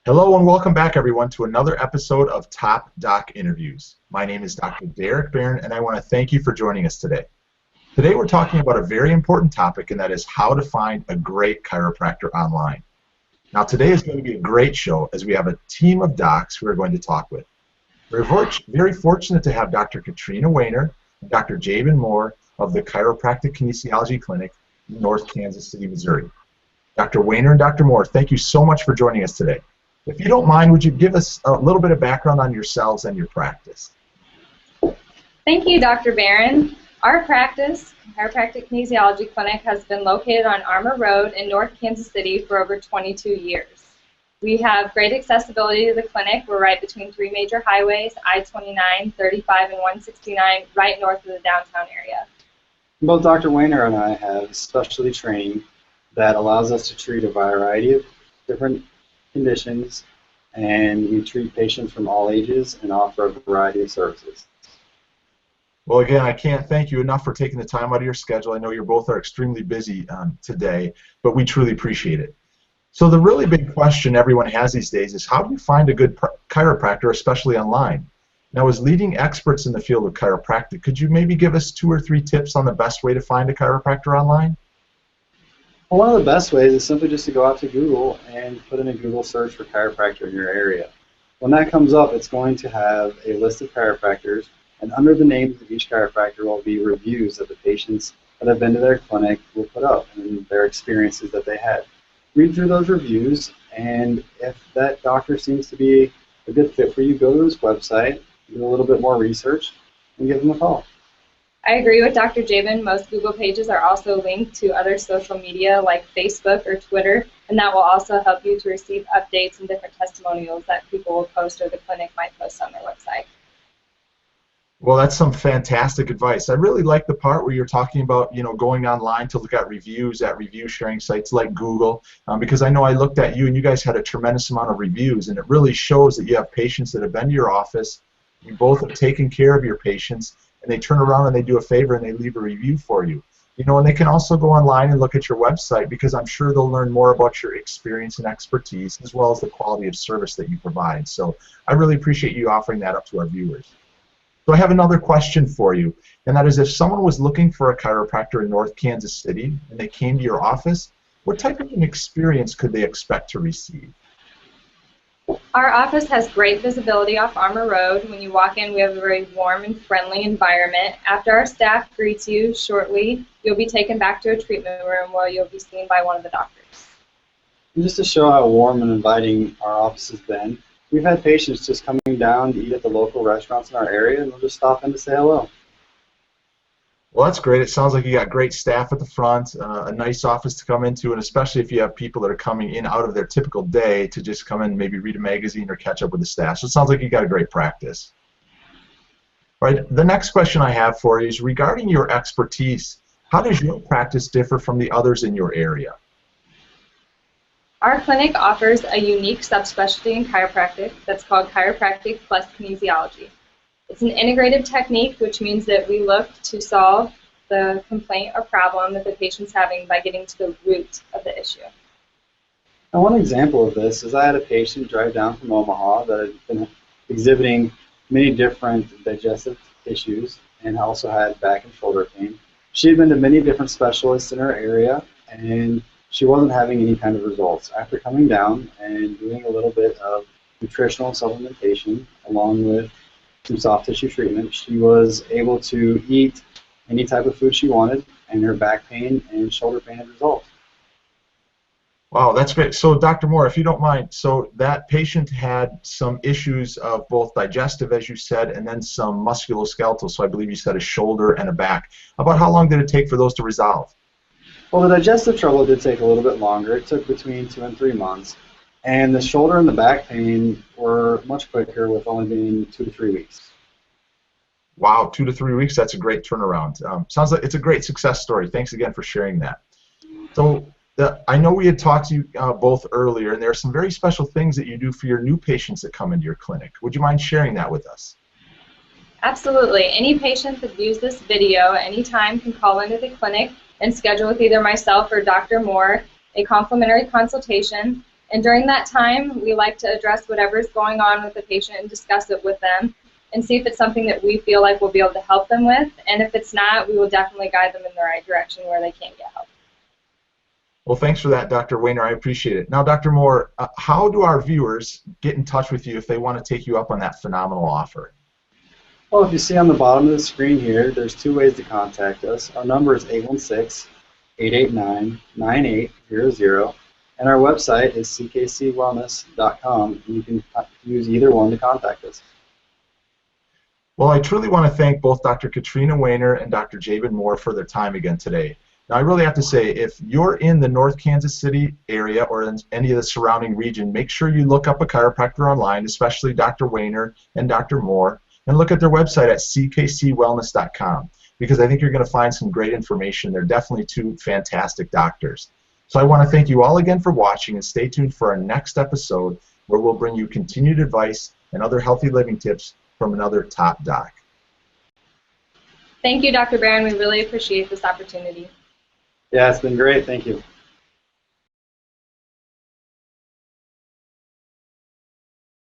Hello and welcome back, everyone, to another episode of Top Doc Interviews. My name is Dr. Derek Barron, and I want to thank you for joining us today. Today we're talking about a very important topic, and that is how to find a great chiropractor online. Now, today is going to be a great show as we have a team of docs who we're going to talk with. We're very fortunate to have Dr. Katrina Weiner and Dr. Jabin Moore of the Chiropractic Kinesiology Clinic in North Kansas City, Missouri. Dr. Weiner and Dr. Moore, thank you so much for joining us today. If you don't mind, would you give us a little bit of background on yourselves and your practice? Thank you, Dr. Barron. Our practice, Chiropractic Kinesiology Clinic, has been located on Armour Road in North Kansas City for over 22 years. We have great accessibility to the clinic. We're right between three major highways, I-29, 35, and 169, right north of the downtown area. Both Dr. Weiner and I have specialty training that allows us to treat a variety of different conditions, and we treat patients from all ages and offer a variety of services. Well, again, I can't thank you enough for taking the time out of your schedule. I know you both are extremely busy today, but we truly appreciate it. So the really big question everyone has these days is, how do you find a good chiropractor, especially online? Now, as leading experts in the field of chiropractic, could you maybe give us 2 or 3 tips on the best way to find a chiropractor online? Well, one of the best ways is simply just to go out to Google and put in a Google search for chiropractor in your area. When that comes up, it's going to have a list of chiropractors, and under the names of each chiropractor will be reviews that the patients that have been to their clinic will put up and their experiences that they had. Read through those reviews, and if that doctor seems to be a good fit for you, go to his website, do a little bit more research, and give him a call. I agree with Dr. Jabin. Most Google pages are also linked to other social media like Facebook or Twitter, and that will also help you to receive updates and different testimonials that people will post or the clinic might post on their website. Well, that's some fantastic advice. I really like the part where you're talking about, going online to look at reviews at review sharing sites like Google, because I know I looked at you and you guys had a tremendous amount of reviews, and it really shows that you have patients that have been to your office, you both have taken care of your patients, and they turn around and they do a favor and they leave a review for you. And they can also go online and look at your website, because I'm sure they'll learn more about your experience and expertise as well as the quality of service that you provide. So I really appreciate you offering that up to our viewers. So I have another question for you, and that is, if someone was looking for a chiropractor in North Kansas City and they came to your office, what type of an experience could they expect to receive? Our office has great visibility off Armour Road. When you walk in, we have a very warm and friendly environment. After our staff greets you shortly, you'll be taken back to a treatment room where you'll be seen by one of the doctors. And just to show how warm and inviting our office has been, we've had patients just coming down to eat at the local restaurants in our area, and they'll just stop in to say hello. Well, that's great. It sounds like you got great staff at the front, a nice office to come into, and especially if you have people that are coming in out of their typical day to just come in, maybe read a magazine or catch up with the staff. So it sounds like you got a great practice. All right, the next question I have for you is regarding your expertise. How does your practice differ from the others in your area? Our clinic offers a unique subspecialty in chiropractic that's called Chiropractic plus Kinesiology. It's an integrative technique, which means that we look to solve the complaint or problem that the patient's having by getting to the root of the issue. Now, one example of this is I had a patient drive down from Omaha that had been exhibiting many different digestive issues and also had back and shoulder pain. She had been to many different specialists in her area, and she wasn't having any kind of results. After coming down and doing a little bit of nutritional supplementation along with some soft tissue treatment, she was able to eat any type of food she wanted, and her back pain and shoulder pain had resolved. Wow, that's great. So, Dr. Moore, if you don't mind, so that patient had some issues of both digestive, as you said, and then some musculoskeletal, so I believe you said a shoulder and a back. About how long did it take for those to resolve? Well, the digestive trouble did take a little bit longer. It took between 2 and 3 months. And the shoulder and the back pain were much quicker, with only being 2 to 3 weeks. Wow, 2 to 3 weeks, that's a great turnaround. Sounds like it's a great success story. Thanks again for sharing that. So I know we had talked to you both earlier, and there are some very special things that you do for your new patients that come into your clinic. Would you mind sharing that with us? Absolutely. Any patient that views this video anytime can call into the clinic and schedule with either myself or Dr. Moore a complimentary consultation. And during that time, we like to address whatever's going on with the patient and discuss it with them and see if it's something that we feel like we'll be able to help them with. And if it's not, we will definitely guide them in the right direction where they can get help. Well, thanks for that, Dr. Weiner. I appreciate it. Now, Dr. Moore, how do our viewers get in touch with you if they want to take you up on that phenomenal offer? Well, if you see on the bottom of the screen here, there's two ways to contact us. Our number is 816-889-9800, and our website is ckcwellness.com, and you can use either one to contact us. Well, I truly want to thank both Dr. Katrina Weiner and Dr. Jabin Moore for their time again today. Now, I really have to say, if you're in the North Kansas City area or in any of the surrounding region, make sure you look up a chiropractor online, especially Dr. Weiner and Dr. Moore, and look at their website at ckcwellness.com, because I think you're going to find some great information. They're definitely two fantastic doctors. So I want to thank you all again for watching, and stay tuned for our next episode where we'll bring you continued advice and other healthy living tips from another top doc. Thank you, Dr. Barron. We really appreciate this opportunity. Yeah, it's been great. Thank you.